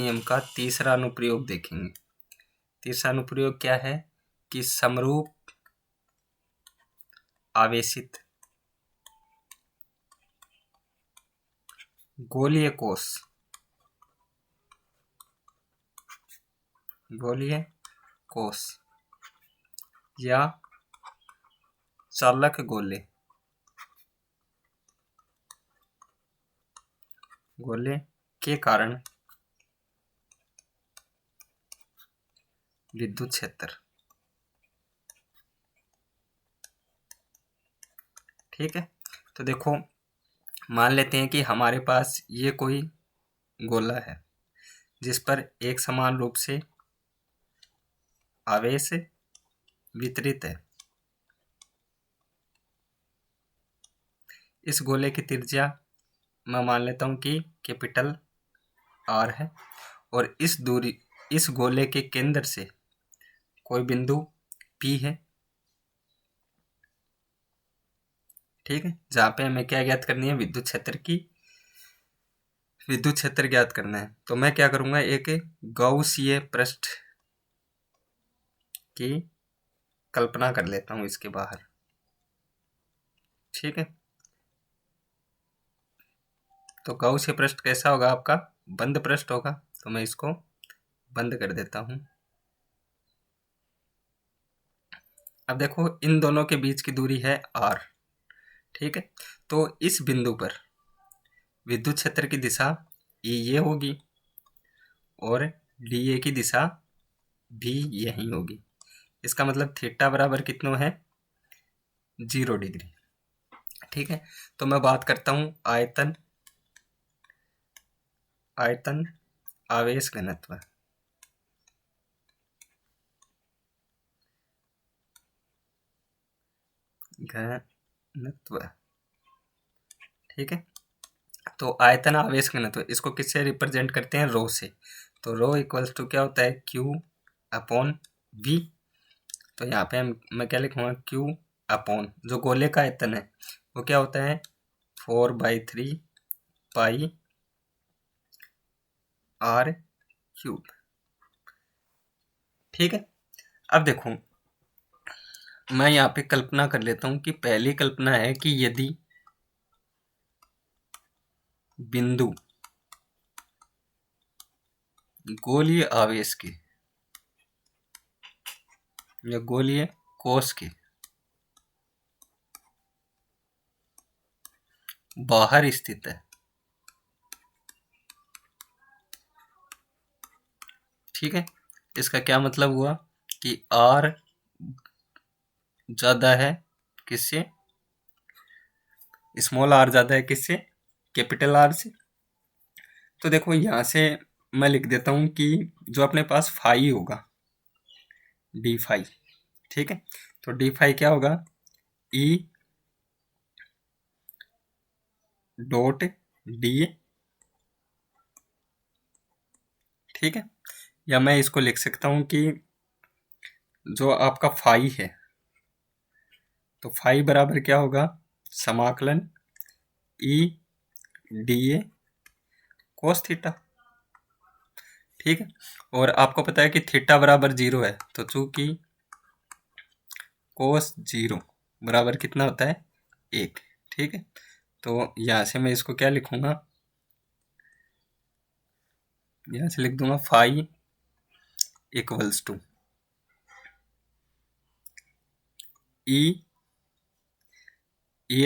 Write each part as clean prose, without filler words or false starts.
नियम का तीसरा अनुप्रयोग देखेंगे। तीसरा अनुप्रयोग क्या है कि समरूप आवेशित गोलीय कोष या चालक गोले के कारण विद्युत क्षेत्र। ठीक है, तो देखो मान लेते हैं कि हमारे पास ये कोई गोला है जिस पर एक समान रूप से आवेश वितरित है। इस गोले की त्रिज्या मैं मान लेता हूं कि कैपिटल R है और इस गोले के केंद्र से कोई बिंदु P है। ठीक है, जहां पे हमें क्या ज्ञात करनी है, विद्युत क्षेत्र ज्ञात करना है। तो मैं क्या करूंगा, एक गौसीय पृष्ठ की कल्पना कर लेता हूं इसके बाहर। ठीक है, तो गौसीय पृष्ठ कैसा होगा, आपका बंद पृष्ठ होगा। तो मैं इसको बंद कर देता हूं। अब देखो इन दोनों के बीच की दूरी है R। ठीक है, तो इस बिंदु पर विद्युत क्षेत्र की दिशा ये होगी और DA की दिशा भी यही होगी। इसका मतलब थीटा बराबर कितना है, 0 डिग्री। ठीक है, तो मैं बात करता हूं आयतन आवेश घनत्व। ठीक है, तो आयतन आवेश घनत्व इसको किससे रिप्रेजेंट करते हैं, रो से। तो रो इक्वल्स टू क्या होता है, Q अपॉन V। तो यहाँ पे मैं क्या लिखूंगा, Q अपॉन जो गोले का आयतन है वो क्या होता है, 4/3 पाई R³ ठीक है, अब देखो मैं यहाँ पे कल्पना कर लेता हूँ कि पहली कल्पना है कि यदि बिंदु गोलीय आवेश के या गोलीय कोष के बाहर स्थित है। ठीक है, इसका क्या मतलब हुआ कि R ज्यादा है किससे, स्मॉल r ज्यादा है किससे, कैपिटल R से। तो देखो यहां से मैं लिख देता हूं कि जो अपने पास फाई होगा, डी फाई। ठीक है, तो डी फाई क्या होगा, E डॉट DA। ठीक है, या मैं इसको लिख सकता हूं कि जो आपका फाई है, तो फाई बराबर क्या होगा, समाकलन E DA कोस थीटा। ठीक है, और आपको पता है कि थीटा बराबर 0 है, तो चूंकि कोस 0 बराबर कितना होता है, 1। ठीक है, तो यहां से मैं इसको क्या लिखूंगा, यहां से लिख दूंगा फाई इक्वल्स टू ई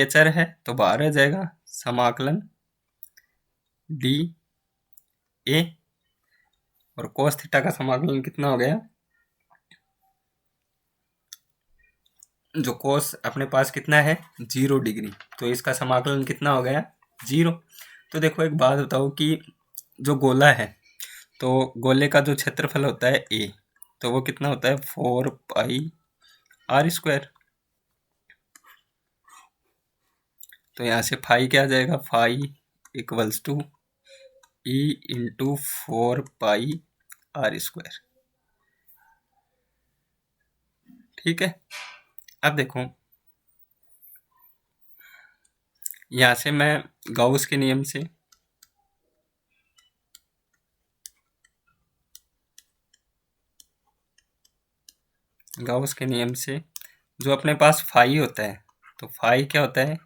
अचर है तो बाहर आ जाएगा, समाकलन डी ए, और कोस थीटा का समाकलन कितना हो गया, जो कोस अपने पास कितना है, 0 डिग्री, तो इसका समाकलन कितना हो गया, 0। तो देखो एक बात बताओ कि जो गोला है, तो गोले का जो क्षेत्रफल होता है A, तो वो कितना होता है, 4πr²। तो यहाँ से फाई क्या आ जाएगा, phi equals to E into 4πr²। ठीक है, अब देखो यहाँ से मैं गाउस के नियम से गाउस के नियम से जो अपने पास फाई होता है, तो फाई क्या होता है,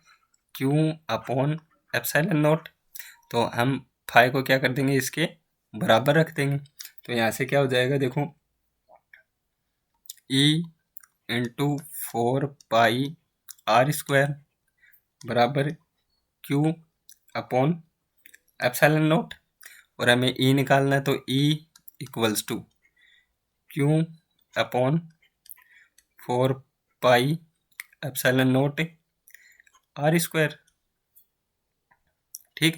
क्यू अपॉन एप्सिलॉन नॉट। तो हम फाई को क्या कर देंगे, इसके बराबर रख देंगे। तो यहाँ से क्या हो जाएगा, देखो E into 4 pi R square बराबर क्यू अपॉन एप्सिलॉन नॉट। और हमें ई निकालना है, तो E equals to Q upon 4 pi epsilon naught R square. ठीक,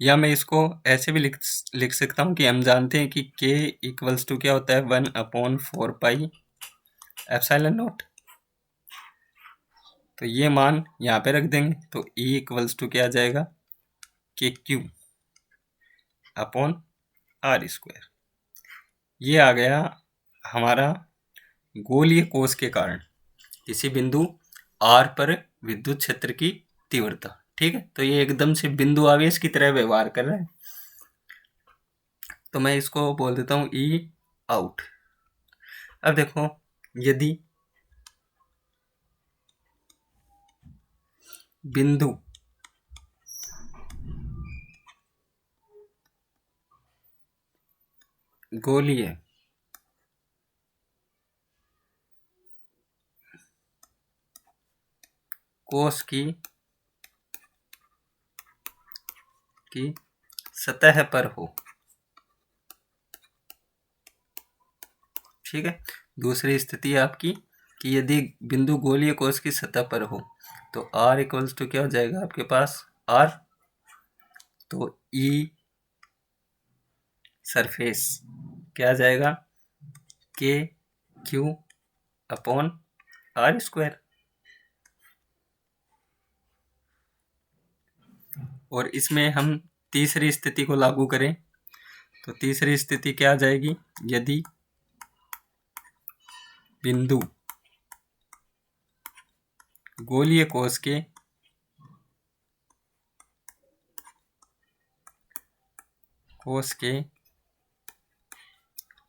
या मैं इसको ऐसे भी लिख सकता हूँ कि हम जानते हैं कि k इक्वल्स टू क्या होता है, 1/4 पाई एप्सिलॉन नॉट। तो ये मान यहाँ पे रख देंगे, तो E इक्वल्स टू क्या आ जाएगा, के क्यू अपॉन आर स्क्वायर। ये आ गया हमारा गोलीय कोश के कारण किसी बिंदु R पर विद्युत क्षेत्र की तीव्रता। ठीक है, तो ये एकदम से बिंदु आवेश की तरह व्यवहार कर रहा है। तो मैं इसको बोल देता हूँ E आउट। अब देखो, यदि बिंदु गोलीय कोश की सतह पर हो, ठीक है, दूसरी स्थिति आपकी कि यदि बिंदु गोलीय कोश की सतह पर हो, तो R इक्वल्स टू क्या हो जाएगा आपके पास, R, तो E सरफेस क्या आ जाएगा, के क्यू अपॉन आर स्क्वायर। और इसमें हम तीसरी स्थिति को लागू करें, तो तीसरी स्थिति क्या आ जाएगी, यदि बिंदु गोलीय कोश के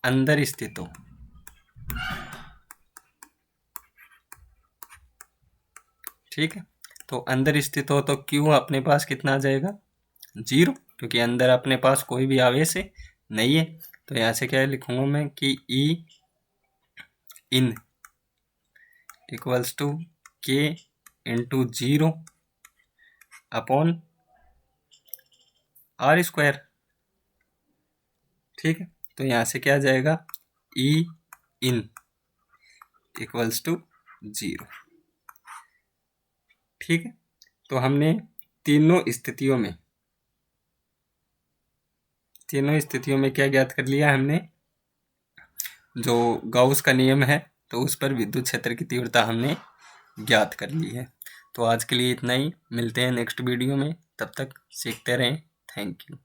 अंदर स्थित हो, ठीक है, तो अंदर स्थित हो तो क्यू अपने पास कितना आ जाएगा, 0, क्योंकि अंदर अपने पास कोई भी आवेश नहीं है। तो यहाँ से क्या लिखूंगा मैं कि E इन इक्वल्स टू के इंटू 0 अपॉन आर स्क्वायर। ठीक है, तो यहाँ से क्या आ जाएगा, E इन इक्वल्स टू 0। ठीक है, तो हमने तीनों स्थितियों में क्या ज्ञात कर लिया हमने, जो गाउस का नियम है, तो उस पर विद्युत क्षेत्र की तीव्रता हमने ज्ञात कर ली है। तो आज के लिए इतना ही, मिलते हैं नेक्स्ट वीडियो में, तब तक सीखते रहें। Thank you.